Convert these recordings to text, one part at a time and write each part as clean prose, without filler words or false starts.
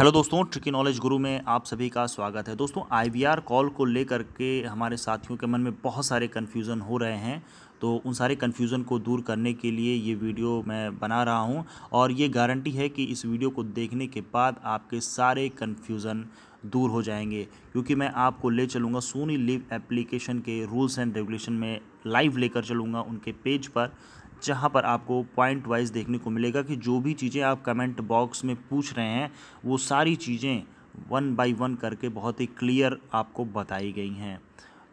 Hello दोस्तों, tricky knowledge गुरु में आप सभी का स्वागत है। दोस्तों, आईवीआर कॉल को लेकर के हमारे साथियों के मन में बहुत सारे कन्फ्यूज़न हो रहे हैं। तो उन सारे कन्फ्यूज़न को दूर करने के लिए ये वीडियो मैं बना रहा हूँ और ये गारंटी है कि इस वीडियो को देखने के बाद आपके सारे कन्फ्यूज़न दूर हो जाएंगे, क्योंकि मैं आपको ले चलूँगा सोनी लिव एप्लीकेशन के रूल्स एंड रेगुलेशन में लाइव लेकर चलूँगा उनके पेज पर, जहाँ पर आपको पॉइंट वाइज देखने को मिलेगा कि जो भी चीज़ें आप कमेंट बॉक्स में पूछ रहे हैं वो सारी चीज़ें वन बाय वन करके बहुत ही क्लियर आपको बताई गई हैं।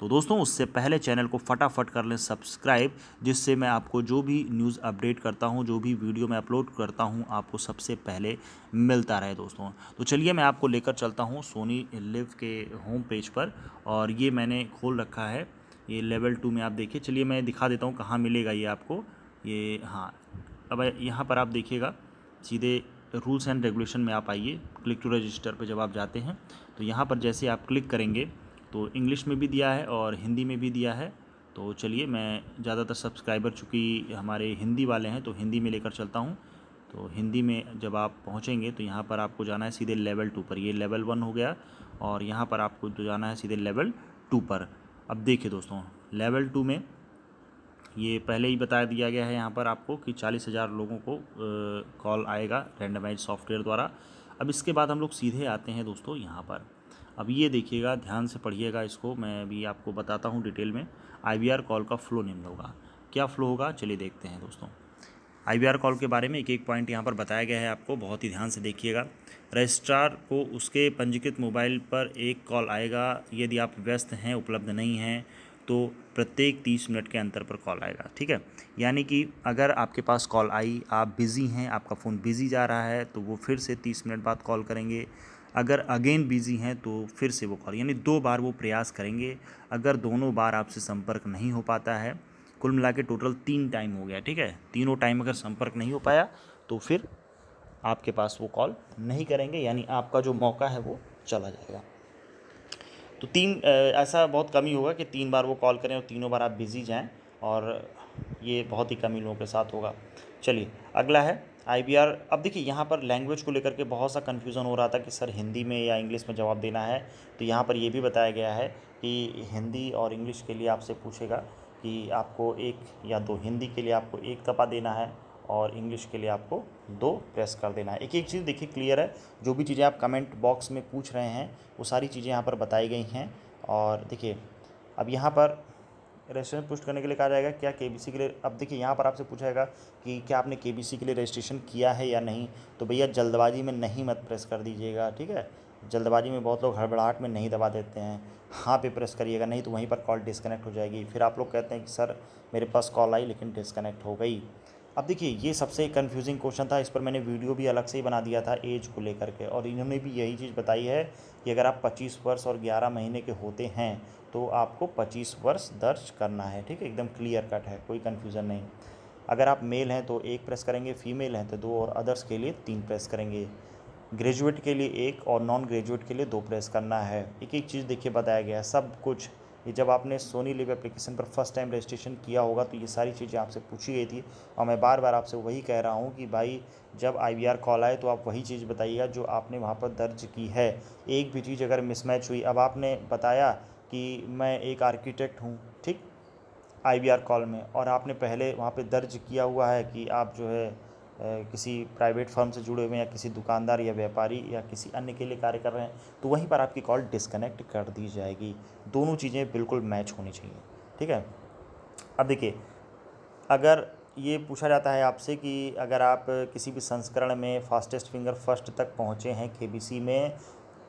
तो दोस्तों, उससे पहले चैनल को फटाफट कर लें सब्सक्राइब, जिससे मैं आपको जो भी न्यूज़ अपडेट करता हूं, जो भी वीडियो मैं अपलोड करता हूं, आपको सबसे पहले मिलता रहे दोस्तों। तो चलिए मैं आपको लेकर चलता हूं सोनी लिव के होम पेज पर, और ये मैंने खोल रखा है। ये लेवल 2 में आप देखिए। चलिए मैं दिखा देता हूँ कहाँ मिलेगा ये आपको। ये हाँ, अब यहाँ पर आप देखिएगा, सीधे रूल्स एंड रेगुलेशन में आप आइए। क्लिक टू रजिस्टर पे जब आप जाते हैं तो यहाँ पर जैसे आप क्लिक करेंगे तो इंग्लिश में भी दिया है और हिंदी में भी दिया है। तो चलिए, मैं ज़्यादातर सब्सक्राइबर चूँकि हमारे हिंदी वाले हैं तो हिंदी में लेकर चलता हूँ। तो हिंदी में जब आप पहुँचेंगे तो यहाँ पर आपको जाना है सीधे लेवल 2 पर। ये लेवल 1 हो गया और यहाँ पर आपको जो जाना है सीधे लेवल 2 पर। अब देखिए दोस्तों, लेवल 2 में ये पहले ही बता दिया गया है यहाँ पर आपको कि 40,000 लोगों को कॉल आएगा रैंडमाइज सॉफ्टवेयर द्वारा। अब इसके बाद हम लोग सीधे आते हैं दोस्तों यहाँ पर। अब ये देखिएगा, ध्यान से पढ़िएगा इसको, मैं भी आपको बताता हूँ डिटेल में। आईवीआर कॉल का फ़्लो निम्न होगा। क्या फ़्लो होगा, चलिए देखते हैं दोस्तों। आईवीआर कॉल के बारे में एक एक पॉइंट यहाँ पर बताया गया है आपको, बहुत ही ध्यान से देखिएगा। रजिस्ट्रार को उसके पंजीकृत मोबाइल पर एक कॉल आएगा। यदि आप व्यस्त हैं, उपलब्ध नहीं हैं, तो प्रत्येक 30 मिनट के अंतर पर कॉल आएगा। ठीक है, यानी कि अगर आपके पास कॉल आई, आप बिज़ी हैं, आपका फ़ोन बिज़ी जा रहा है, तो वो फिर से 30 मिनट बाद कॉल करेंगे। अगर अगेन बिज़ी हैं तो फिर से वो कॉल, यानी 2 बार वो प्रयास करेंगे। अगर दोनों बार आपसे संपर्क नहीं हो पाता है, कुल मिला के टोटल 3 टाइम हो गया। ठीक है, तीनों टाइम अगर संपर्क नहीं हो पाया तो फिर आपके पास वो कॉल नहीं करेंगे, यानी आपका जो मौका है वो चला जाएगा। तो ऐसा बहुत कम ही होगा कि 3 बार वो कॉल करें और तीनों बार आप बिज़ी जाएं, और ये बहुत ही कम ही लोगों के साथ होगा। चलिए, अगला है आईवीआर। अब देखिए, यहाँ पर लैंग्वेज को लेकर के बहुत सा कन्फ्यूज़न हो रहा था कि सर हिंदी में या इंग्लिश में जवाब देना है। तो यहाँ पर ये भी बताया गया है कि हिंदी और इंग्लिश के लिए आपसे पूछेगा कि आपको 1 या 2, हिंदी के लिए आपको 1 तपा देना है और इंग्लिश के लिए आपको 2 प्रेस कर देना है। एक एक चीज़ देखिए क्लियर है, जो भी चीज़ें आप कमेंट बॉक्स में पूछ रहे हैं वो सारी चीज़ें यहाँ पर बताई गई हैं। और देखिए, अब यहाँ पर रजिस्ट्रेशन पुष्ट करने के लिए कहा जाएगा क्या केबीसी के लिए। अब देखिए, यहाँ पर आपसे पूछा जाएगा कि क्या आपने केबीसी के लिए रजिस्ट्रेशन किया है या नहीं। तो भैया जल्दबाजी में नहीं मत प्रेस कर दीजिएगा। ठीक है, जल्दबाजी में बहुत लोग हड़बड़ाहट में नहीं दबा देते हैं। हाँ पे प्रेस करिएगा, नहीं तो वहीं पर कॉल डिस्कनेक्ट हो जाएगी। फिर आप लोग कहते हैं कि सर मेरे पास कॉल आई लेकिन डिस्कनेक्ट हो गई। अब देखिए, ये सबसे कंफ्यूजिंग क्वेश्चन था, इस पर मैंने वीडियो भी अलग से ही बना दिया था एज को लेकर के, और इन्होंने भी यही चीज़ बताई है कि अगर आप 25 वर्ष और 11 महीने के होते हैं तो आपको 25 वर्ष दर्ज करना है। ठीक है, एकदम क्लियर कट है, कोई कन्फ्यूज़न नहीं। अगर आप मेल हैं तो 1 प्रेस करेंगे, फीमेल हैं तो 2, और अदर्स के लिए 3 प्रेस करेंगे। ग्रेजुएट के लिए 1 और नॉन ग्रेजुएट के लिए 2 प्रेस करना है। एक एक चीज़ देखिए बताया गया है सब कुछ। ये जब आपने सोनी लिव एप्लीकेशन पर फर्स्ट टाइम रजिस्ट्रेशन किया होगा तो ये सारी चीज़ें आपसे पूछी गई थी, और मैं बार बार आपसे वही कह रहा हूँ कि भाई जब आईवीआर कॉल आए तो आप वही चीज़ बताइएगा जो आपने वहाँ पर दर्ज की है। एक भी चीज़ अगर मिसमैच हुई, अब आपने बताया कि मैं एक आर्किटेक्ट हूँ, ठीक, आईवीआर कॉल में, और आपने पहले वहाँ पे दर्ज किया हुआ है कि आप जो है किसी प्राइवेट फर्म से जुड़े हुए हैं, या किसी दुकानदार या व्यापारी या किसी अन्य के लिए कार्य कर रहे हैं, तो वहीं पर आपकी कॉल डिस्कनेक्ट कर दी जाएगी। दोनों चीज़ें बिल्कुल मैच होनी चाहिए। ठीक है, अब देखिए, अगर ये पूछा जाता है आपसे कि अगर आप किसी भी संस्करण में फास्टेस्ट फिंगर फर्स्ट तक पहुँचे हैं केबीसी में,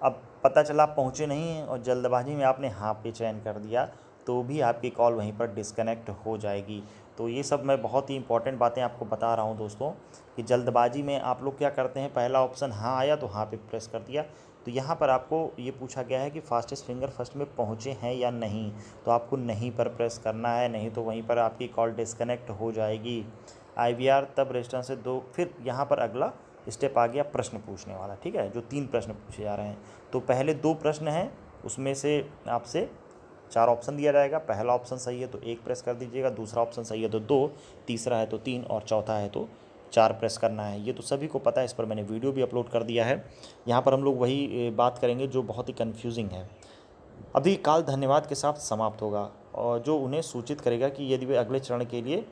अब पता चला आप पहुँचे नहीं हैं और जल्दबाजी में आपने हाँ पे चयन कर दिया, तो भी आपकी कॉल वहीं पर डिस्कनेक्ट हो जाएगी। तो ये सब मैं बहुत ही इंपॉर्टेंट बातें आपको बता रहा हूँ दोस्तों, कि जल्दबाजी में आप लोग क्या करते हैं, पहला ऑप्शन हाँ आया तो हाँ पे प्रेस कर दिया। तो यहाँ पर आपको ये पूछा गया है कि फास्टेस्ट फिंगर फर्स्ट में पहुँचे हैं या नहीं, तो आपको नहीं पर प्रेस करना है, नहीं तो वहीं पर आपकी कॉल डिस्कनेक्ट हो जाएगी। आईवीआर तब रजिस्टर से 2, फिर यहाँ पर अगला स्टेप आ गया प्रश्न पूछने वाला। ठीक है, जो 3 प्रश्न पूछे जा रहे हैं, तो पहले 2 प्रश्न हैं, उसमें से आपसे 4 ऑप्शन दिया जाएगा। पहला ऑप्शन सही है तो 1 प्रेस कर दीजिएगा, दूसरा ऑप्शन सही है तो 2, तीसरा है तो 3, और चौथा है तो 4 प्रेस करना है, ये तो सभी को पता है। इस पर मैंने वीडियो भी अपलोड कर दिया है। यहाँ पर हम लोग वही बात करेंगे जो बहुत ही कन्फ्यूजिंग है। अभी कॉल धन्यवाद के साथ समाप्त होगा और जो उन्हें सूचित करेगा कि यदि वे अगले चरण के लिए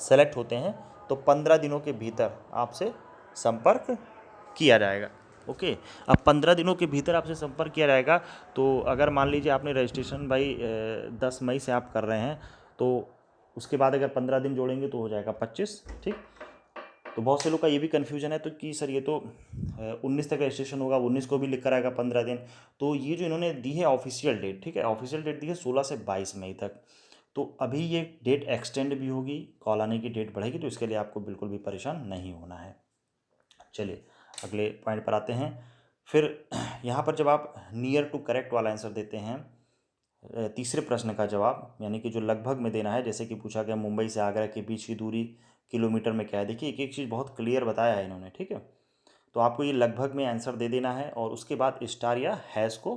सेलेक्ट होते हैं तो 15 दिनों के भीतर आपसे संपर्क किया जाएगा। ओके, अब 15 दिनों के भीतर आपसे संपर्क किया जाएगा। तो अगर मान लीजिए आपने रजिस्ट्रेशन भाई 10 मई से आप कर रहे हैं, तो उसके बाद अगर 15 दिन जोड़ेंगे तो हो जाएगा 25। ठीक, तो बहुत से लोग का ये भी कन्फ्यूजन है तो कि सर ये तो 19 तक रजिस्ट्रेशन होगा, 19 को भी लिख कर आएगा 15 दिन। तो ये जो इन्होंने दी है ऑफिशियल डेट, ठीक है, ऑफिशियल डेट दी है 16 से 22 मई तक। तो अभी ये डेट एक्सटेंड भी होगी, कॉल आने की डेट बढ़ेगी, तो इसके लिए आपको बिल्कुल भी परेशान नहीं होना है। चलिए अगले पॉइंट पर आते हैं। फिर यहाँ पर जब आप नियर टू करेक्ट वाला आंसर देते हैं, तीसरे प्रश्न का जवाब यानी कि जो लगभग में देना है, जैसे कि पूछा गया मुंबई से आगरा के बीच की दूरी किलोमीटर में क्या है। देखिए एक एक चीज़ बहुत क्लियर बताया है इन्होंने, ठीक है। तो आपको ये लगभग में आंसर दे देना है और उसके बाद स्टार या हैश को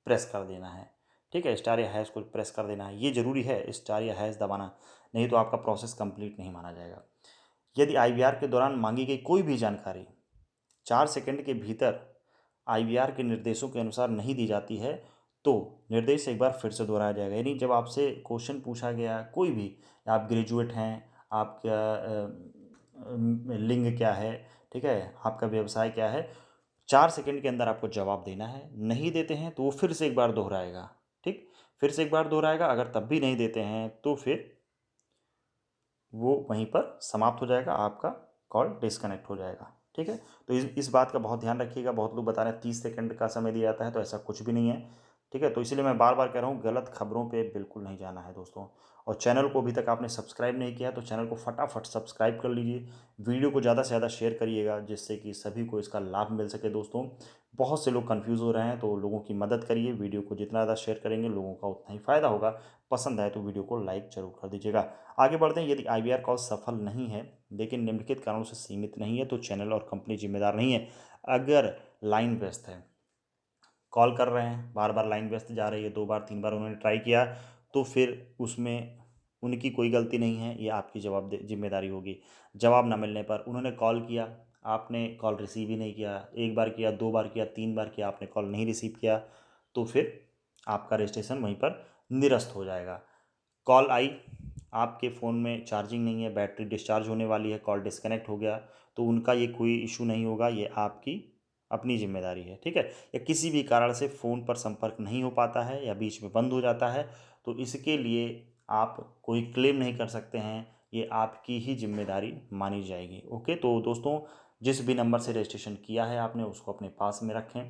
प्रेस कर देना है। ठीक है, स्टार या हैश को प्रेस कर देना है, ये ज़रूरी है स्टार या हैश दबाना, नहीं तो आपका प्रोसेस कंप्लीट नहीं माना जाएगा। यदि आईवीआर के दौरान मांगी गई कोई भी जानकारी 4 सेकंड के भीतर आईवीआर के निर्देशों के अनुसार नहीं दी जाती है तो निर्देश एक बार फिर से दोहराया जाएगा। यानी जब आपसे क्वेश्चन पूछा गया कोई भी, आप ग्रेजुएट हैं, आपका लिंग क्या है, ठीक है, आपका व्यवसाय क्या है, 4 सेकंड के अंदर आपको जवाब देना है। नहीं देते हैं तो वो फिर से एक बार दोहराएगा। ठीक, फिर से एक बार दोहराएगा, अगर तब भी नहीं देते हैं तो फिर वो वहीं पर समाप्त हो जाएगा, आपका कॉल डिस्कनेक्ट हो जाएगा। ठीक है, तो इस बात का बहुत ध्यान रखिएगा। बहुत लोग बता रहे हैं 30 सेकंड का समय दिया जाता है, तो ऐसा कुछ भी नहीं है। ठीक है, तो इसलिए मैं बार बार कह रहा हूँ गलत खबरों पे बिल्कुल नहीं जाना है दोस्तों। और चैनल को अभी तक आपने सब्सक्राइब नहीं किया तो चैनल को फटाफट सब्सक्राइब कर लीजिए। वीडियो को ज़्यादा से ज़्यादा शेयर करिएगा जिससे कि सभी को इसका लाभ मिल सके दोस्तों। बहुत से लोग कन्फ्यूज़ हो रहे हैं तो लोगों की मदद करिए। वीडियो को जितना ज़्यादा शेयर करेंगे लोगों का उतना ही फ़ायदा होगा। पसंद आए तो वीडियो को लाइक ज़रूर कर दीजिएगा। आगे बढ़ते हैं। यदि आईवीआर कॉल सफल नहीं है लेकिन निम्नलिखित कारणों से सीमित नहीं है तो चैनल और कंपनी जिम्मेदार नहीं है। अगर लाइन व्यस्त है, कॉल कर रहे हैं, बार बार लाइन व्यस्त जा रही है, 2 बार 3 बार उन्होंने ट्राई किया, तो फिर उसमें उनकी कोई गलती नहीं है, ये आपकी जिम्मेदारी होगी। जवाब ना मिलने पर उन्होंने कॉल किया, आपने कॉल रिसीव ही नहीं किया, 1 बार किया, 2 बार किया, 3 बार किया, आपने कॉल नहीं रिसीव किया, तो फिर आपका रजिस्ट्रेशन वहीं पर निरस्त हो जाएगा। कॉल आई, आपके फ़ोन में चार्जिंग नहीं है, बैटरी डिस्चार्ज होने वाली है, कॉल डिस्कनेक्ट हो गया, तो उनका ये कोई इशू नहीं होगा, ये आपकी अपनी जिम्मेदारी है। ठीक है, या किसी भी कारण से फ़ोन पर संपर्क नहीं हो पाता है या बीच में बंद हो जाता है तो इसके लिए आप कोई क्लेम नहीं कर सकते हैं, ये आपकी ही जिम्मेदारी मानी जाएगी। ओके, तो दोस्तों जिस भी नंबर से रजिस्ट्रेशन किया है आपने उसको अपने पास में रखें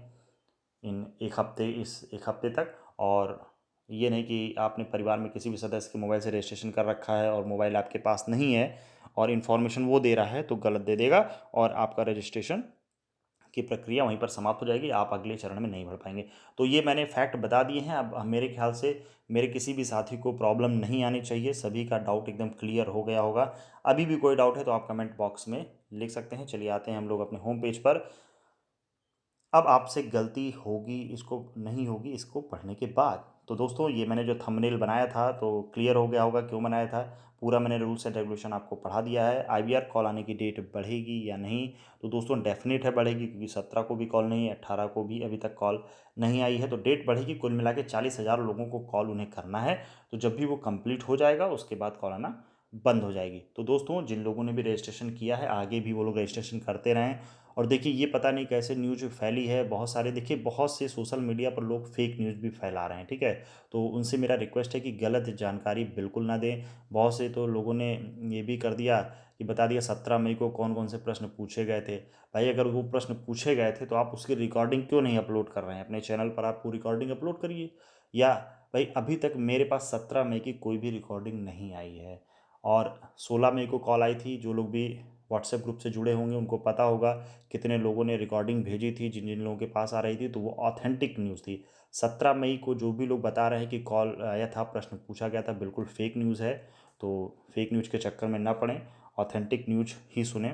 इस एक हफ्ते तक। और ये नहीं कि आपने परिवार में किसी भी सदस्य के मोबाइल से रजिस्ट्रेशन कर रखा है और मोबाइल आपके पास नहीं है और इन्फॉर्मेशन वो दे रहा है तो गलत दे देगा और आपका रजिस्ट्रेशन की प्रक्रिया वहीं पर समाप्त हो जाएगी, आप अगले चरण में नहीं बढ़ पाएंगे। तो ये मैंने फैक्ट बता दिए हैं। अब मेरे ख्याल से मेरे किसी भी साथी को प्रॉब्लम नहीं आनी चाहिए, सभी का डाउट एकदम क्लियर हो गया होगा। अभी भी कोई डाउट है तो आप कमेंट बॉक्स में लिख सकते हैं। चलिए आते हैं हम लोग अपने होम पेज पर। अब आपसे गलती होगी, इसको नहीं होगी, इसको पढ़ने के बाद। तो दोस्तों ये मैंने जो थंबनेल बनाया था तो क्लियर हो गया होगा क्यों बनाया था। पूरा मैंने रूल्स एंड रेगुलेशन आपको पढ़ा दिया है। आईवीआर कॉल आने की डेट बढ़ेगी या नहीं, तो दोस्तों डेफिनेट है बढ़ेगी, क्योंकि 17 को भी कॉल नहीं है, 18 को भी अभी तक कॉल नहीं आई है, तो डेट बढ़ेगी। कुल मिला के 40,000 लोगों को कॉल उन्हें करना है। तो जब भी वो कंप्लीट हो जाएगा उसके बाद कॉल आना बंद हो जाएगी। तो दोस्तों जिन लोगों ने भी रजिस्ट्रेशन किया है आगे भी वो लोग रजिस्ट्रेशन करते रहें। और देखिए ये पता नहीं कैसे न्यूज़ फैली है, बहुत सारे देखिए बहुत से सोशल मीडिया पर लोग फेक न्यूज़ भी फैला रहे हैं। ठीक है, तो उनसे मेरा रिक्वेस्ट है कि गलत जानकारी बिल्कुल ना दें। बहुत से तो लोगों ने ये भी कर दिया कि बता दिया 17 मई को कौन कौन से प्रश्न पूछे गए थे। भाई अगर वो प्रश्न पूछे गए थे तो आप उसकी रिकॉर्डिंग क्यों नहीं अपलोड कर रहे हैं अपने चैनल पर, आप वो रिकॉर्डिंग अपलोड करिए। या भाई अभी तक मेरे पास 17 मई की कोई भी रिकॉर्डिंग नहीं आई है और 16 मई को कॉल आई थी। जो लोग भी व्हाट्सएप ग्रुप से जुड़े होंगे उनको पता होगा कितने लोगों ने रिकॉर्डिंग भेजी थी, जिन जिन लोगों के पास आ रही थी, तो वो ऑथेंटिक न्यूज़ थी। 17 मई को जो भी लोग बता रहे हैं कि कॉल आया था, प्रश्न पूछा गया था, बिल्कुल फेक न्यूज़ है। तो फेक न्यूज़ के चक्कर में ना पड़ें, ऑथेंटिक न्यूज़ ही सुने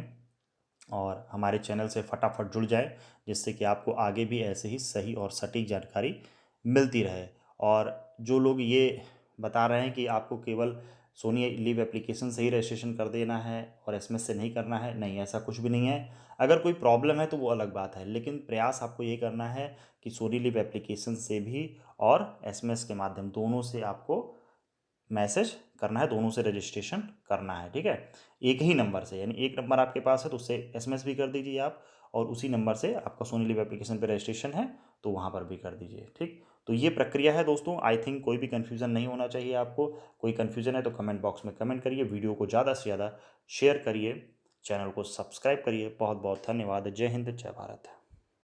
और हमारे चैनल से फटाफट जुड़ जाए, जिससे कि आपको आगे भी ऐसे ही सही और सटीक जानकारी मिलती रहे। और जो लोग ये बता रहे हैं कि आपको केवल सोनी लिव एप्लीकेशन से ही रजिस्ट्रेशन कर देना है और एसएमएस से नहीं करना है, नहीं, ऐसा कुछ भी नहीं है। अगर कोई प्रॉब्लम है तो वो अलग बात है, लेकिन प्रयास आपको ये करना है कि सोनी लिव एप्लीकेशन से भी और एसएमएस के माध्यम दोनों से आपको मैसेज करना है, दोनों से रजिस्ट्रेशन करना है, ठीक है। एक ही नंबर से, यानी एक नंबर आपके पास है तो उससे एसएमएस भी कर दीजिए आप, और उसी नंबर से आपका सोनी लिव एप्लीकेशन पे रजिस्ट्रेशन है तो वहाँ पर भी कर दीजिए, ठीक। तो ये प्रक्रिया है दोस्तों। आई थिंक कोई भी कन्फ्यूज़न नहीं होना चाहिए आपको। कोई कन्फ्यूज़न है तो कमेंट बॉक्स में कमेंट करिए, वीडियो को ज़्यादा से ज़्यादा शेयर करिए, चैनल को सब्सक्राइब करिए। बहुत बहुत धन्यवाद। जय हिंद, जय भारत।